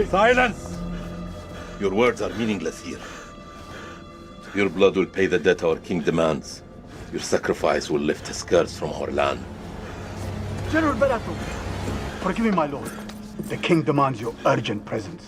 Silence! Your words are meaningless here. Your blood will pay the debt our king demands. Your sacrifice will lift his curse from our land. General Barato, forgive me, my lord. The king demands your urgent presence.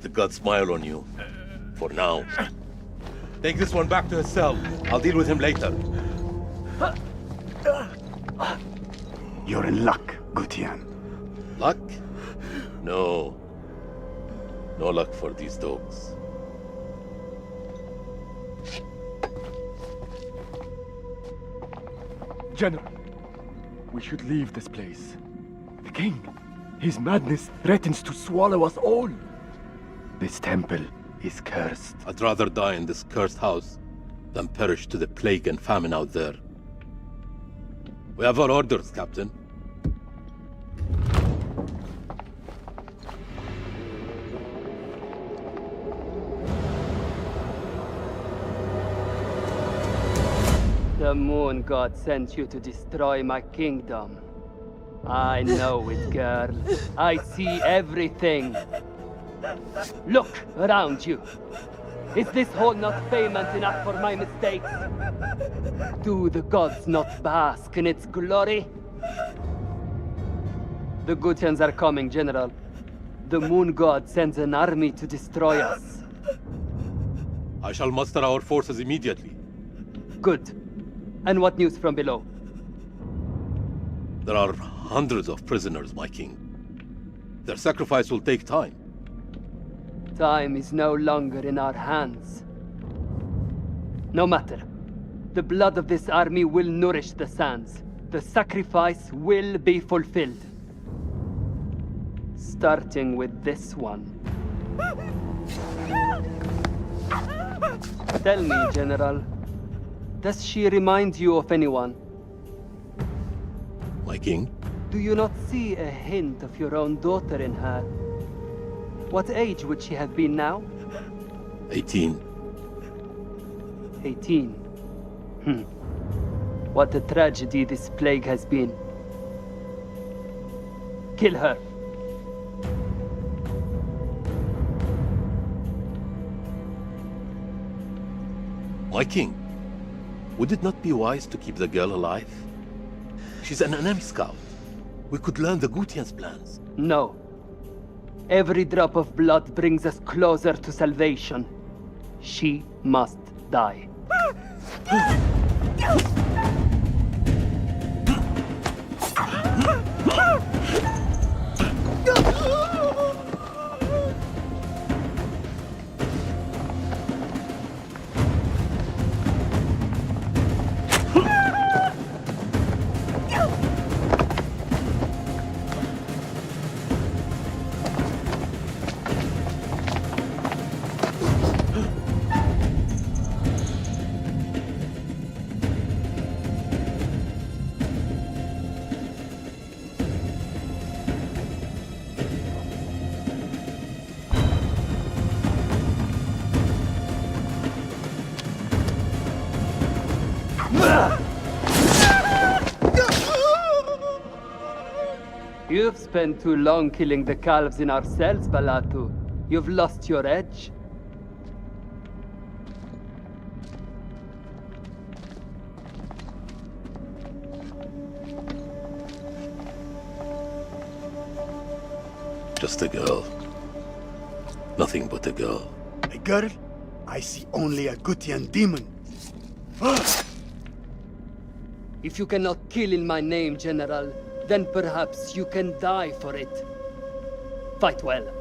The gods smile on you. For now. Take this one back to his cell. I'll deal with him later. You're in luck, Gutian. Luck? No. No luck for these dogs. General, we should leave this place. The king, his madness threatens to swallow us all. This temple is cursed. I'd rather die in this cursed house than perish to the plague and famine out there. We have our orders, Captain. The moon god sent you to destroy my kingdom. I know it, girl. I see everything. Look around you. Is this hall not famous enough for my mistakes? Do the gods not bask in its glory? The Gutians are coming, General. The moon god sends an army to destroy us. I shall muster our forces immediately. Good. And what news from below? There are hundreds of prisoners, my king. Their sacrifice will take time. Time is no longer in our hands. No matter. The blood of this army will nourish the sands. The sacrifice will be fulfilled. Starting with this one. Tell me, General, does she remind you of anyone? My king? Do you not see a hint of your own daughter in her? What age would she have been now? 18. 18. What a tragedy this plague has been. Kill her. My king, would it not be wise to keep the girl alive? She's an enemy scout. We could learn the Gutian's plans. No. Every drop of blood brings us closer to salvation. She must die. You've spent too long killing the calves in our cells, Balatu. You've lost your edge. Just a girl. Nothing but a girl. A girl? I see only a Gutian demon. If you cannot kill in my name, General, then perhaps you can die for it. Fight well.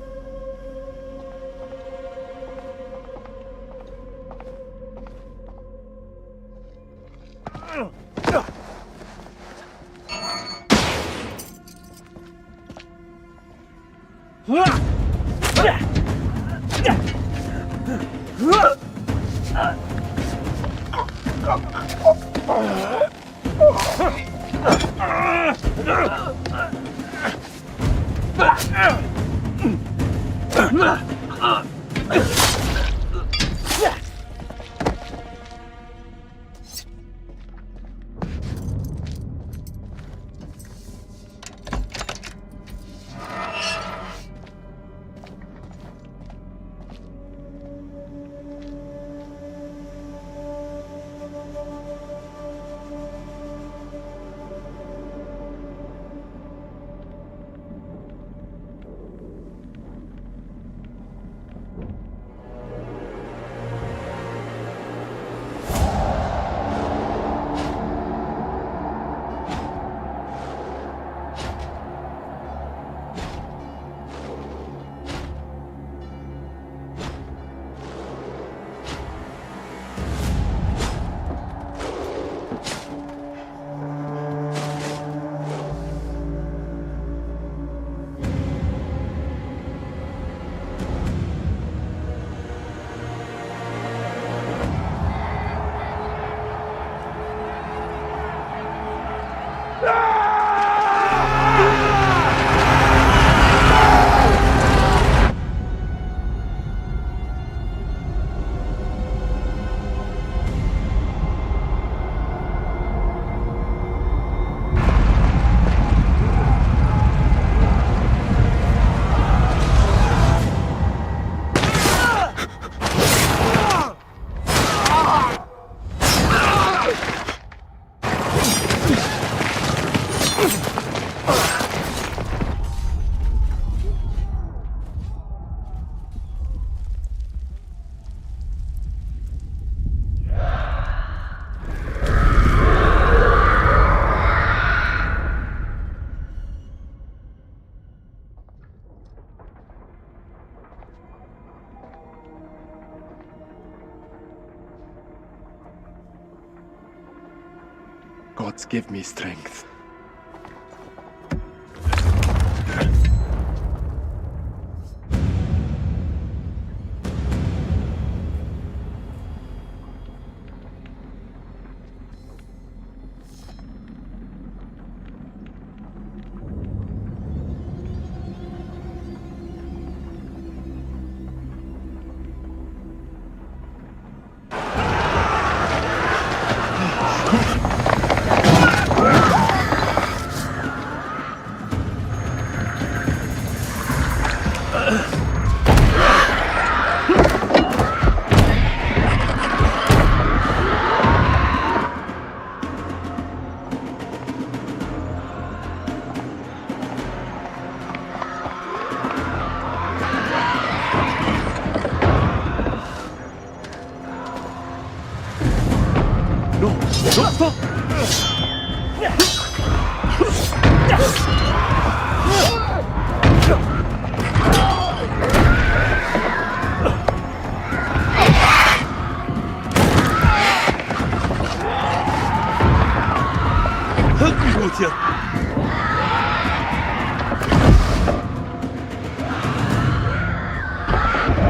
Gods give me strength.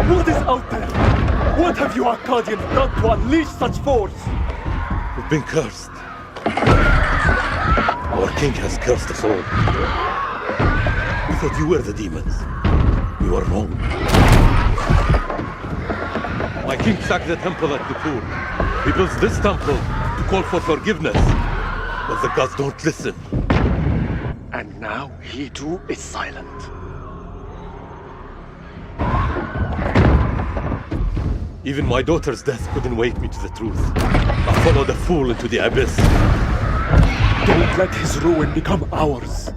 What is out there? What have you Arcadians done to unleash such force? We've been cursed. Our king has cursed us all. We thought you were the demons. We were wrong. My king sacked the temple at Dupur. He builds this temple to call for forgiveness. But the gods don't listen. And now he too is silent. Even my daughter's death couldn't wake me to the truth. I followed the fool into the abyss. Don't let his ruin become ours.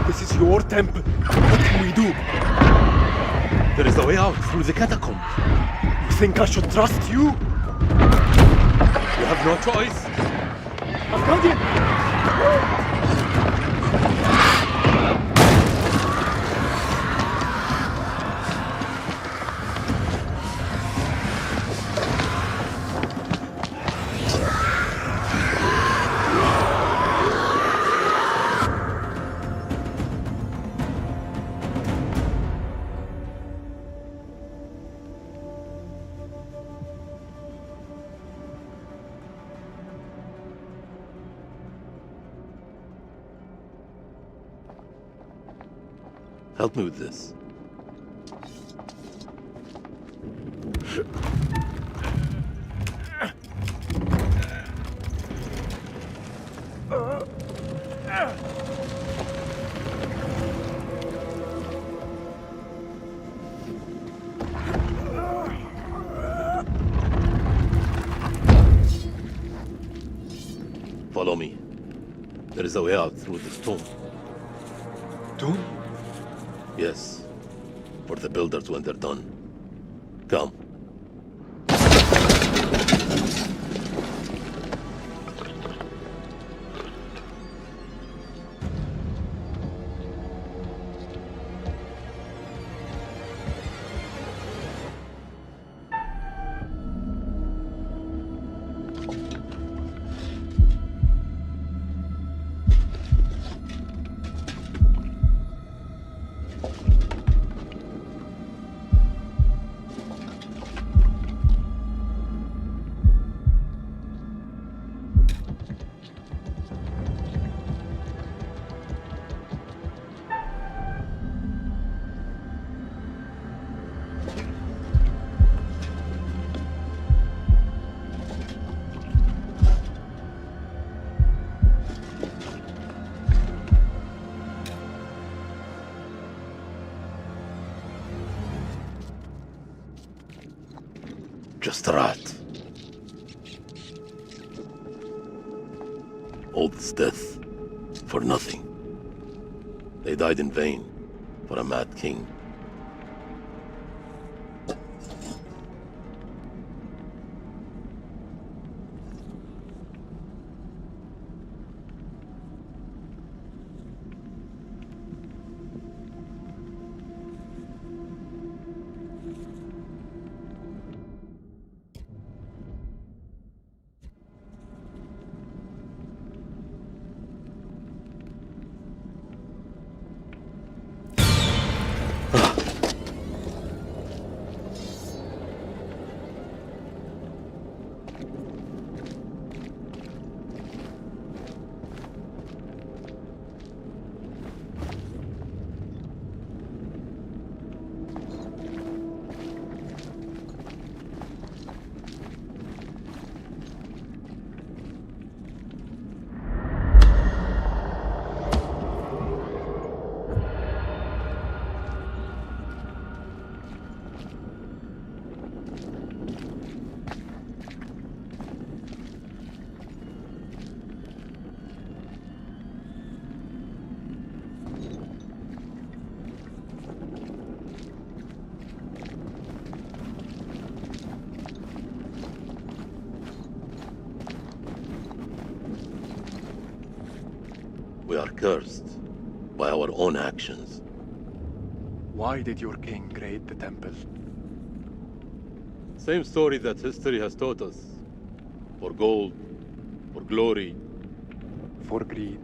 This is your temple. What can we do? There is a way out through the catacomb. You think I should trust you? You have no choice. Asgardian! Help me with this. Follow me. There is a way out through this tomb. Tomb? Yes, for the builders when they're done. Come. Just a rat. All this death for nothing. They died in vain for a mad king. We are cursed by our own actions. Why did your king raid the temple? Same story that history has taught us. For gold, for glory. For greed.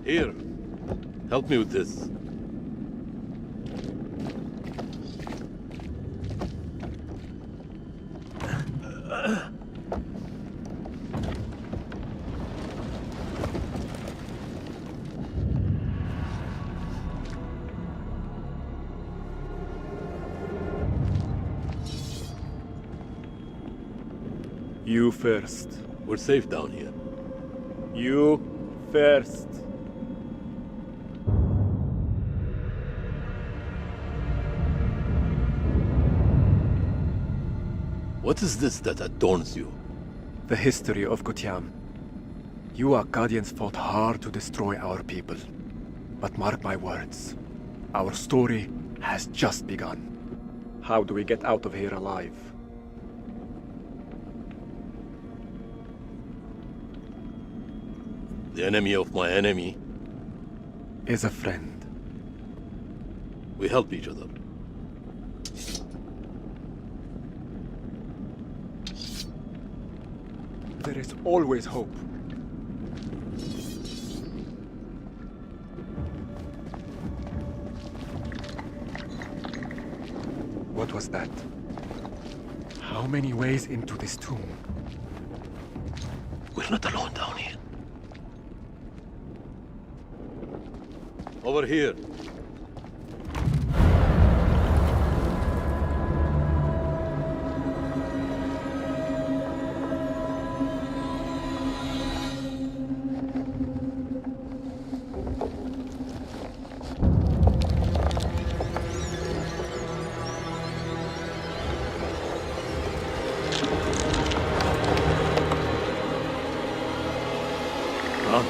Here, help me with this. You first. We're safe down here. You first. What is this that adorns you? The history of Gutiam. You Akkadians fought hard to destroy our people. But mark my words, our story has just begun. How do we get out of here alive? The enemy of my enemy. Is a friend. We help each other. There is always hope. What was that? How many ways into this tomb? We're not alone down here. Over here. Run.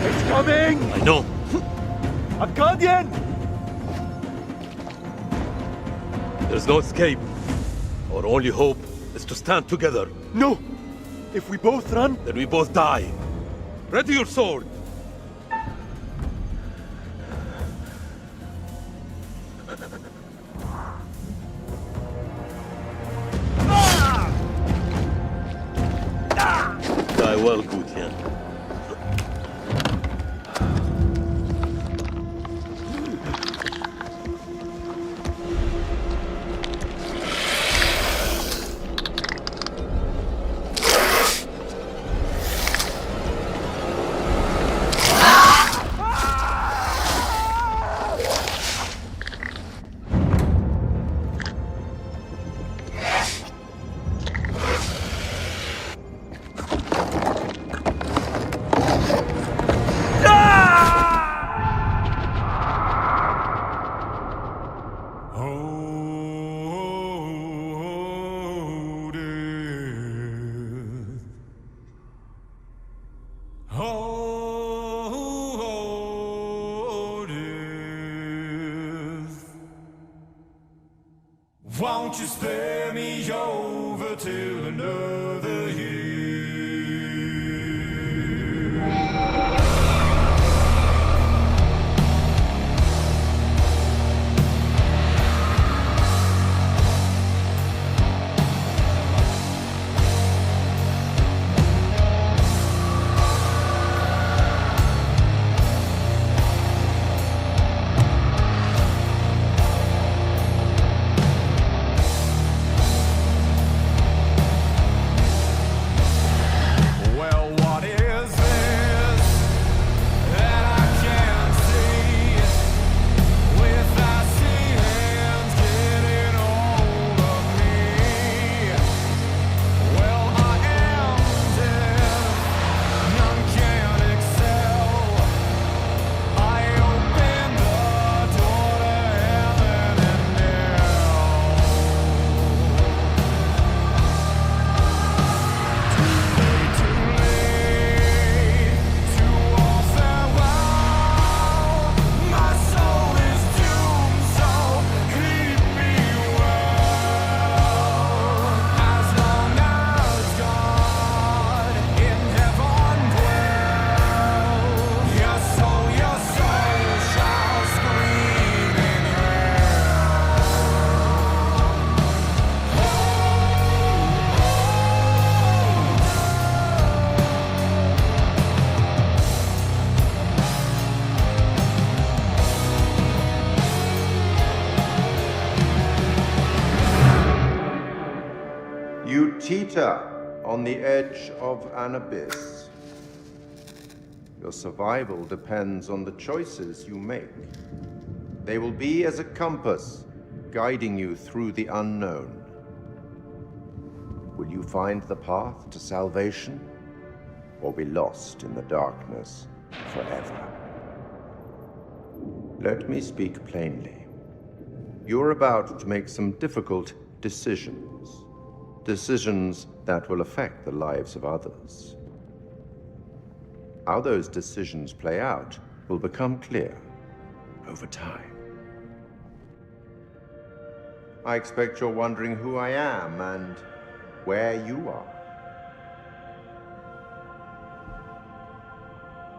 It's coming! I know. Akkadian! There's no escape. Our only hope is to stand together. No! If we both run, Then we both die. Ready your sword. Die well, Gutian. Won't you spare me over till another year? You teeter on the edge of an abyss. Your survival depends on the choices you make. They will be as a compass, guiding you through the unknown. Will you find the path to salvation, or be lost in the darkness forever? Let me speak plainly. You're about to make some difficult decisions. Decisions that will affect the lives of others. How those decisions play out will become clear over time. I expect you're wondering who I am and where you are.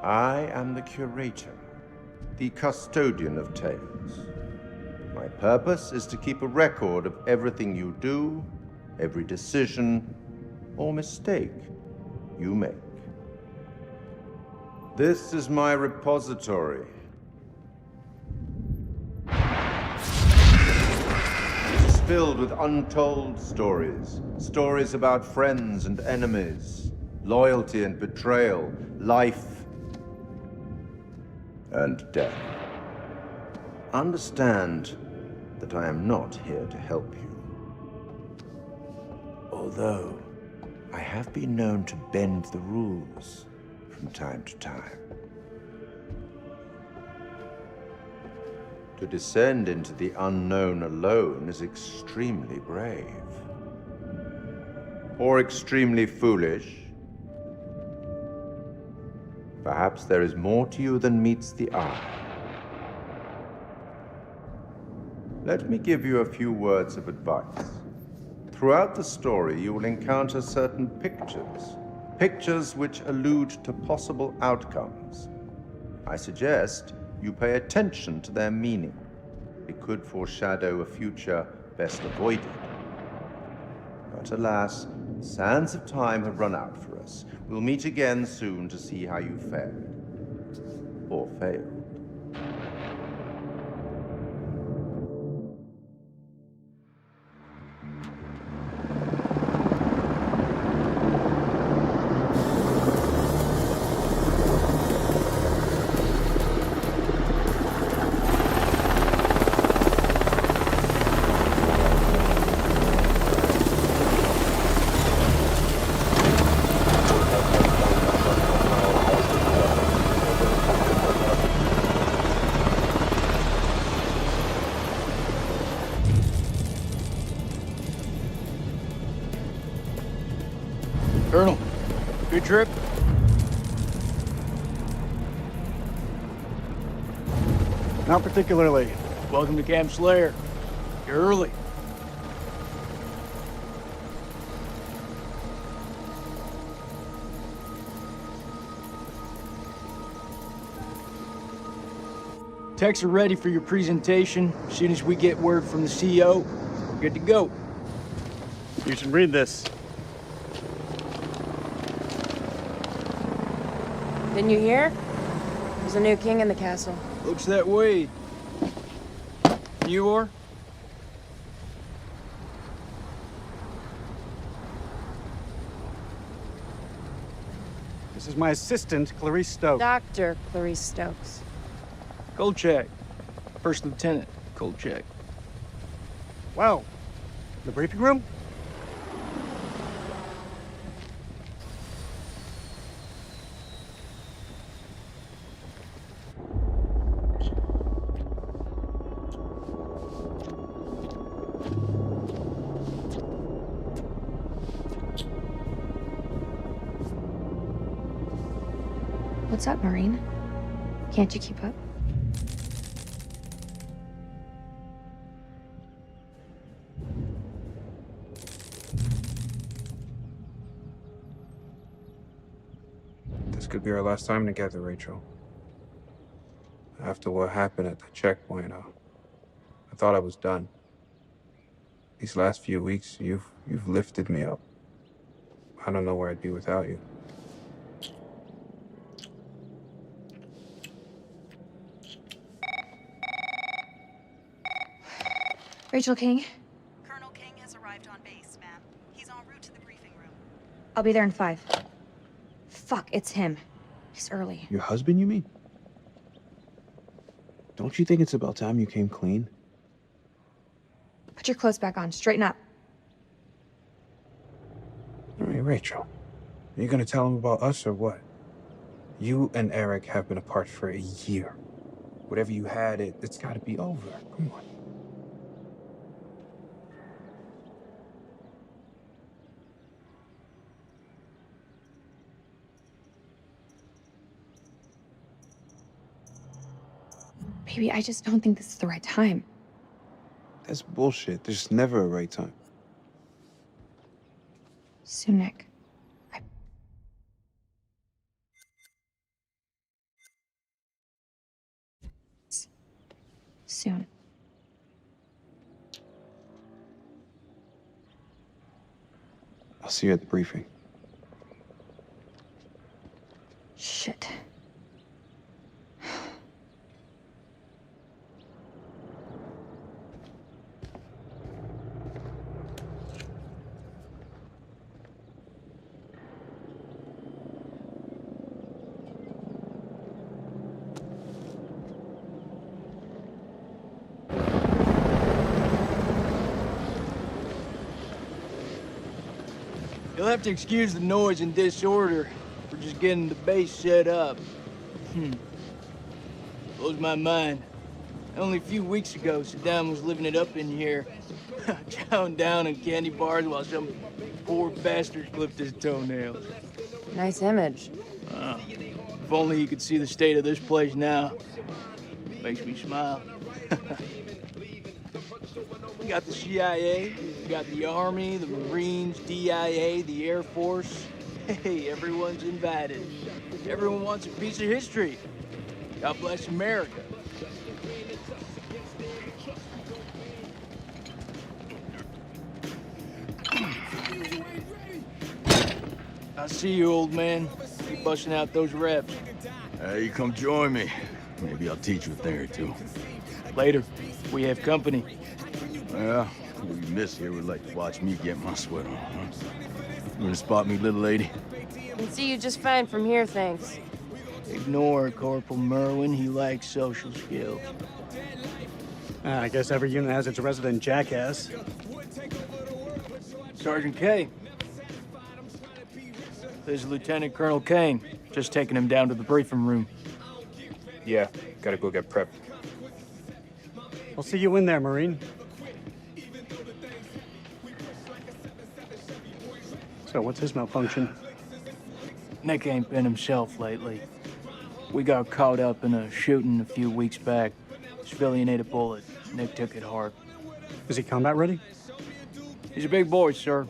I am the curator, the custodian of tales. My purpose is to keep a record of everything you do, every decision or mistake you make. This is my repository. It is filled with untold stories, stories about friends and enemies, loyalty and betrayal, life and death. Understand that I am not here to help you. Although I have been known to bend the rules from time to time. To descend into the unknown alone is extremely brave. Or extremely foolish. Perhaps there is more to you than meets the eye. Let me give you a few words of advice. Throughout the story, you will encounter certain pictures which allude to possible outcomes. I suggest you pay attention to their meaning. It could foreshadow a future best avoided. But alas, the sands of time have run out for us. We'll meet again soon to see how you fared. Or failed. Colonel, good trip? Not particularly. Welcome to Camp Slayer. You're early. Techs are ready for your presentation. As soon as we get word from the CEO, we're good to go. You should read this. Didn't you hear? There's a new king in the castle. Looks that way. You are? This is my assistant, Clarice Stokes. Dr. Clarice Stokes. Kolchak. First Lieutenant Kolchak. Wow. The briefing room? What's up, Marine? Can't you keep up? This could be our last time together, Rachel. After what happened at the checkpoint, I thought I was done. These last few weeks, you've lifted me up. I don't know where I'd be without you. Rachel King? Colonel King has arrived on base, ma'am. He's en route I'll be there in 5. Fuck, it's him. He's early. Your husband, you mean? Don't you think it's about time you came clean? Put your clothes back on. Straighten up. All right, Rachel. Are you gonna tell him about us or what? You and Eric have been apart for a year. Whatever you had, it's gotta be over. Come on. Baby, I just don't think this is the right time. That's bullshit. There's never a right time. Soon, Nick. Soon. I'll see you at the briefing. Shit. You'll have to excuse the noise and disorder. We're just getting the base set up. Blows my mind. Only a few weeks ago, Saddam was living it up in here. Chowing down on candy bars while some poor bastard clipped his toenails. Nice image. If only you could see the state of this place now. Makes me smile. We got the CIA, we got the Army, the Marines, DIA, the Air Force. Hey, everyone's invited. Everyone wants a piece of history. God bless America. I see you, old man. Keep busting out those reps. Hey, you come join me. Maybe I'll teach you a thing or two. Later. We have company. Well, we miss here would like to watch me get my sweat on, huh? You gonna spot me, little lady? Can see you just fine from here, thanks. Ignore Corporal Merwin. He lacks social skills. I guess every unit has its resident jackass. Sergeant K. This is Lieutenant Colonel Kane. Just taking him down to the briefing room. Yeah, gotta go get prepped. I'll see you in there, Marine. So, what's his malfunction? Nick ain't been himself lately. We got caught up in a shooting a few weeks back. Civilian ate a bullet. Nick took it hard. Is he combat ready? He's a big boy, sir.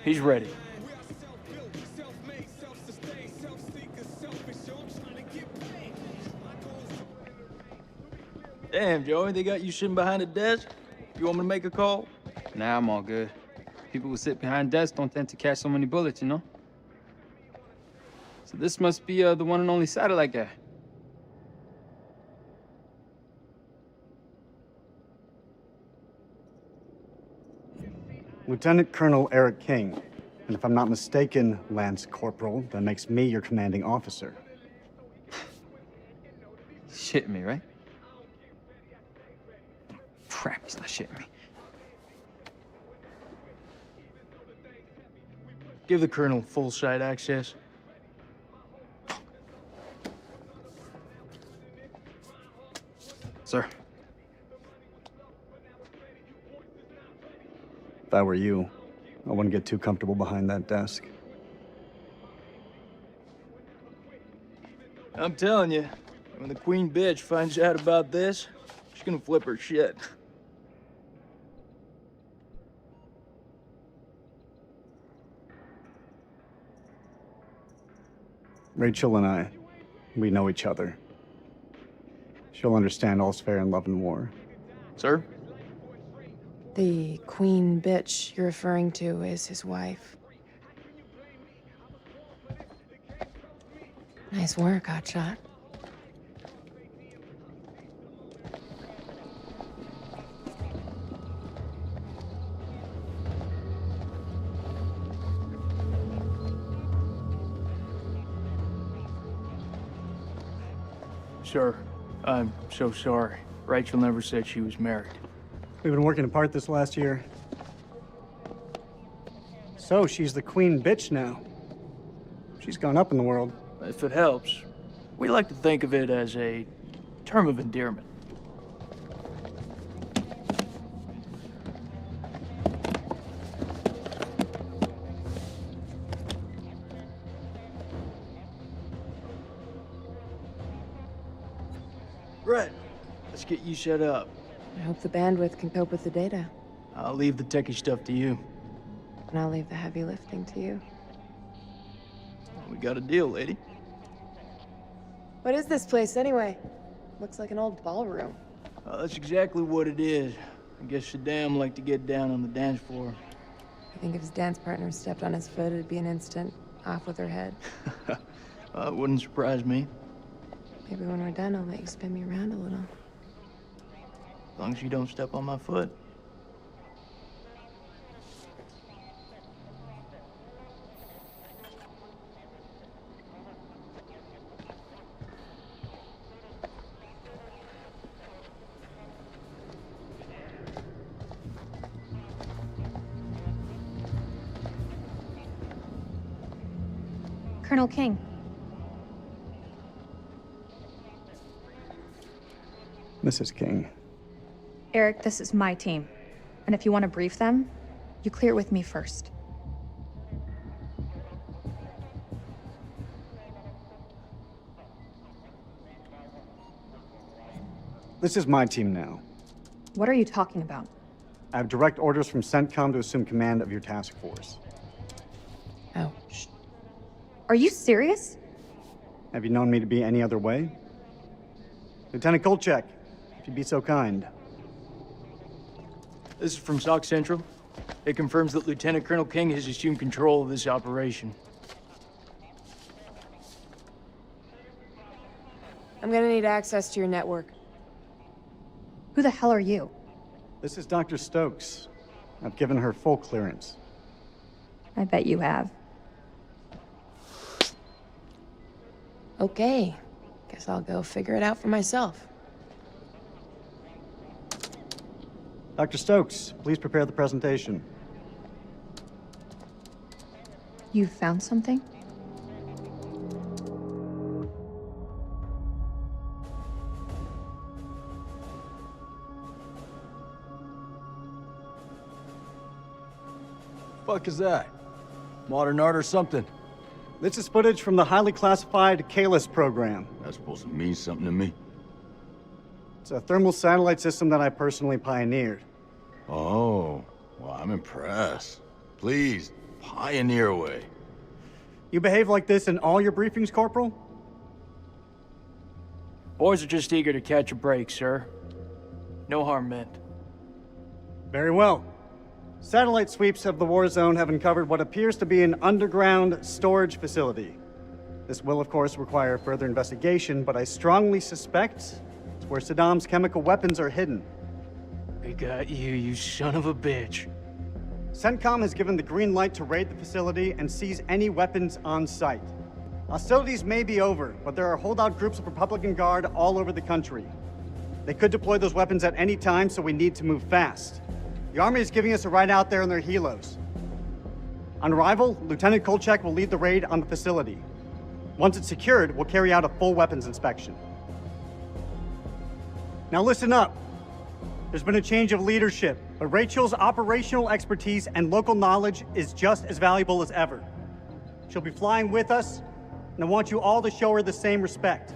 He's ready. Damn, Joey, they got you sitting behind a desk? You want me to make a call? Nah, I'm all good. People who sit behind desks don't tend to catch so many bullets, you know? So this must be the one and only satellite guy. Lieutenant Colonel Eric King. And if I'm not mistaken, Lance Corporal, that makes me your commanding officer. Shitting me, right? Crap, he's not shitting me. Give the Colonel full site access. Sir. If I were you, I wouldn't get too comfortable behind that desk. I'm telling you, when the queen bitch finds out about this, she's gonna flip her shit. Rachel and I, we know each other. She'll understand all's fair in love and war. Sir? The queen bitch you're referring to is his wife. Nice work, hotshot. Sir, I'm so sorry. Rachel never said she was married. We've been working apart this last year. So, she's the queen bitch now. She's gone up in the world. If it helps, we like to think of it as a term of endearment. Brett, let's get you set up. I hope the bandwidth can cope with the data. I'll leave the techie stuff to you. And I'll leave the heavy lifting to you. We got a deal, lady. What is this place, anyway? Looks like an old ballroom. That's exactly what it is. I guess Saddam liked to get down on the dance floor. I think if his dance partner stepped on his foot, it'd be an instant off with her head. It wouldn't surprise me. Maybe when we're done, I'll let you spin me around a little. As long as you don't step on my foot. Colonel King. Mrs. King. Eric, this is my team. And if you want to brief them, you clear it with me first. This is my team now. What are you talking about? I have direct orders from CENTCOM to assume command of your task force. Ouch. Are you serious? Have you known me to be any other way? Lieutenant Kolchak, if you'd be so kind. This is from SOC Central. It confirms that Lieutenant Colonel King has assumed control of this operation. I'm gonna need access to your network. Who the hell are you? This is Dr. Stokes. I've given her full clearance. I bet you have. Okay. Guess I'll go figure it out for myself. Dr. Stokes, please prepare the presentation. You found something? Fuck is that? Modern art or something? This is footage from the highly classified Kalis program. That's supposed to mean something to me. It's a thermal satellite system that I personally pioneered. Oh, well, I'm impressed. Please, pioneer away. You behave like this in all your briefings, Corporal? Boys are just eager to catch a break, sir. No harm meant. Very well. Satellite sweeps of the war zone have uncovered what appears to be an underground storage facility. This will, of course, require further investigation, but I strongly suspect it's where Saddam's chemical weapons are hidden. We got you, you son of a bitch. CENTCOM has given the green light to raid the facility and seize any weapons on site. Hostilities may be over, but there are holdout groups of Republican Guard all over the country. They could deploy those weapons at any time, so we need to move fast. The Army is giving us a ride out there in their helos. On arrival, Lieutenant Kolchak will lead the raid on the facility. Once it's secured, we'll carry out a full weapons inspection. Now listen up. There's been a change of leadership, but Rachel's operational expertise and local knowledge is just as valuable as ever. She'll be flying with us, and I want you all to show her the same respect.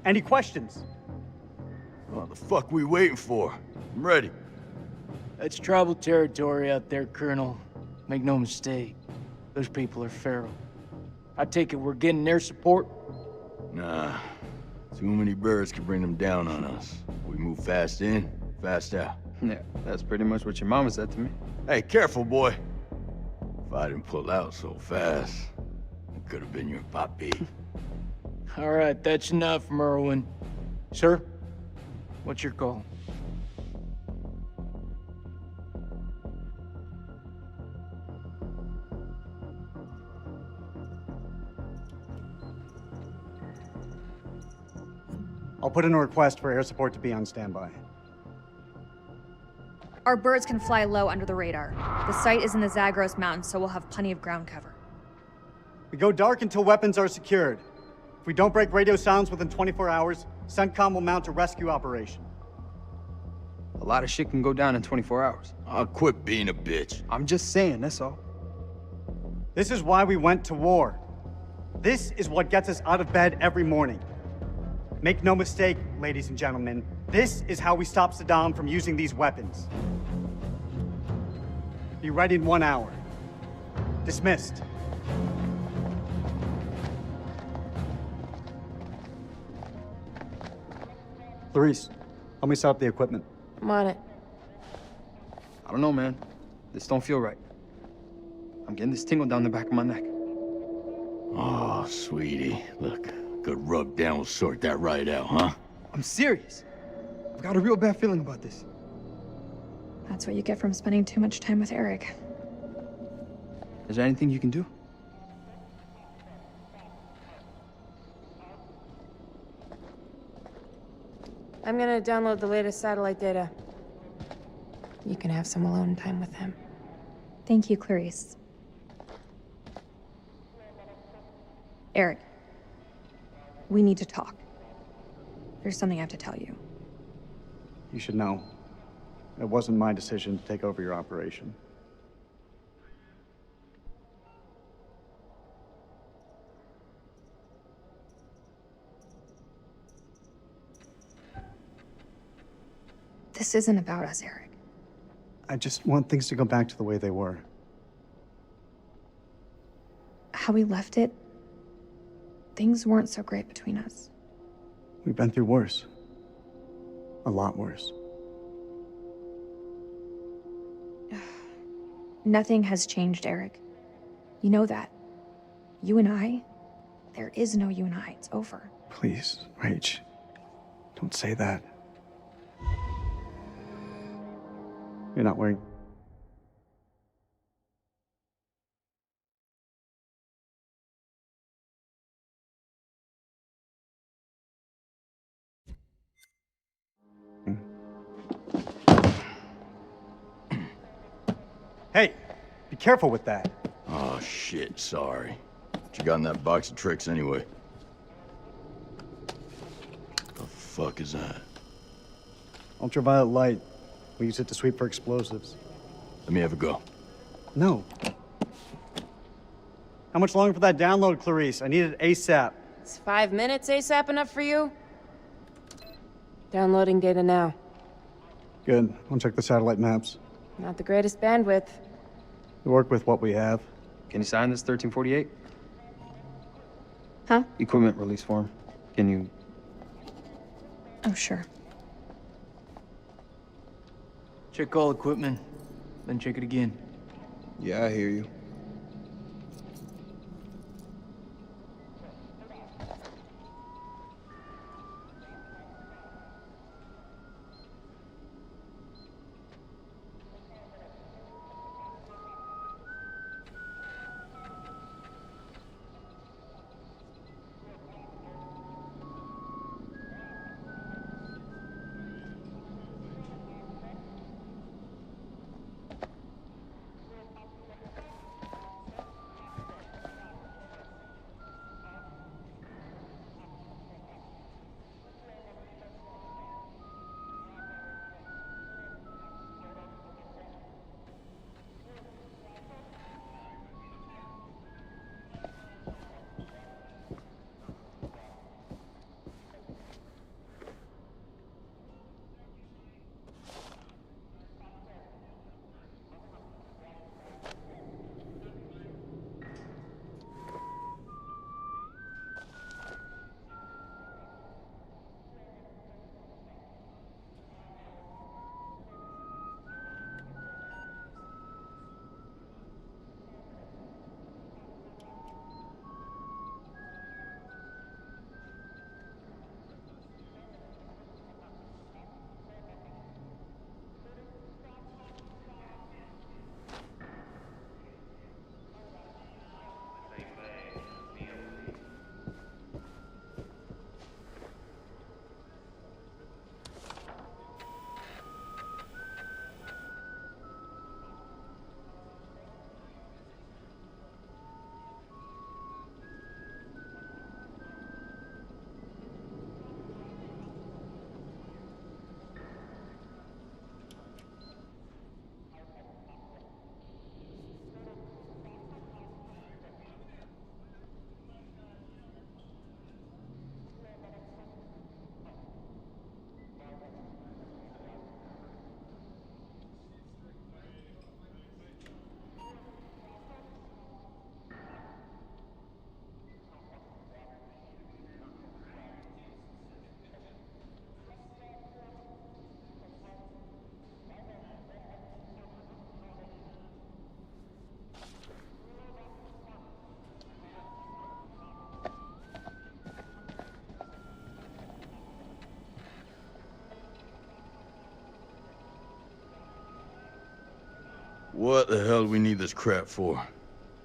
Any questions? What the fuck we waiting for? I'm ready. That's tribal territory out there, Colonel. Make no mistake. Those people are feral. I take it we're getting their support? Nah. Too many birds could bring them down on us. We move fast in, fast out. Yeah, that's pretty much what your mama said to me. Hey, careful, boy. If I didn't pull out so fast, it could have been your papi. All right, that's enough, Merwin. Sir, what's your call? I'll put in a request for air support to be on standby. Our birds can fly low under the radar. The site is in the Zagros Mountains, so we'll have plenty of ground cover. We go dark until weapons are secured. If we don't break radio sounds within 24 hours, CENTCOM will mount a rescue operation. A lot of shit can go down in 24 hours. I'll quit being a bitch. I'm just saying, that's all. This is why we went to war. This is what gets us out of bed every morning. Make no mistake, ladies and gentlemen, this is how we stop Saddam from using these weapons. Be ready in 1 hour. Dismissed. Clarice, help me set up the equipment. I'm on it. I don't know, man. This don't feel right. I'm getting this tingle down the back of my neck. Oh, sweetie. Look, good rub down will sort that right out, huh? I'm serious. I've got a real bad feeling about this. That's what you get from spending too much time with Eric. Is there anything you can do? I'm gonna download the latest satellite data. You can have some alone time with him. Thank you, Clarice. Eric, we need to talk. There's something I have to tell you. You should know. It wasn't my decision to take over your operation. This isn't about us, Eric. I just want things to go back to the way they were. How we left it, things weren't so great between us. We've been through worse. A lot worse. Nothing has changed, Eric. You know that. You and I, there is no you and I. It's over. Please, Rach, don't say that. You're not wearing... Hey, be careful with that. Oh, shit, sorry. What you got in that box of tricks anyway? The fuck is that? Ultraviolet light. We use it to sweep for explosives. Let me have a go. No. How much longer for that download, Clarice? I need it ASAP. Is 5 minutes ASAP enough for you? Downloading data now. Good. I'll check the satellite maps. Not the greatest bandwidth. We work with what we have. Can you sign this 1348? Huh? Equipment release form. Can you... Oh, sure. Check all equipment, then check it again. Yeah, I hear you. What the hell do we need this crap for?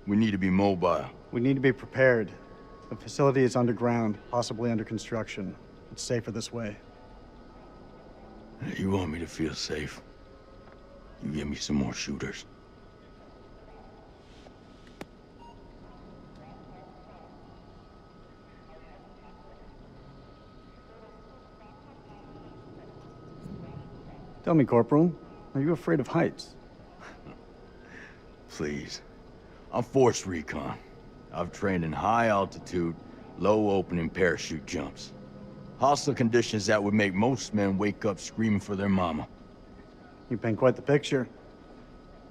We need to be mobile. We need to be prepared. The facility is underground, possibly under construction. It's safer this way. You want me to feel safe? You give me some more shooters. Tell me, Corporal, are you afraid of heights? Please. I'm force recon. I've trained in high altitude, low opening parachute jumps. Hostile conditions that would make most men wake up screaming for their mama. You paint quite the picture.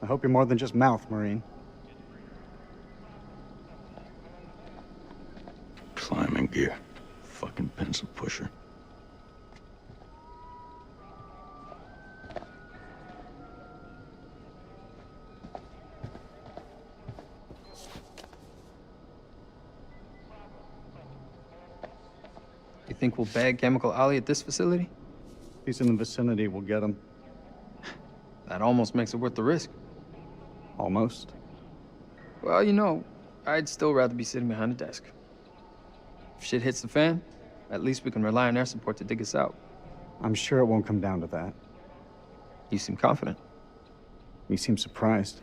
I hope you're more than just mouth, Marine. Climbing gear. Fucking pencil pusher. You think we'll bag Chemical Ollie at this facility? If he's in the vicinity, we'll get him. That almost makes it worth the risk. Almost. Well, you know, I'd still rather be sitting behind a desk. If shit hits the fan, at least we can rely on air support to dig us out. I'm sure it won't come down to that. You seem confident. You seem surprised.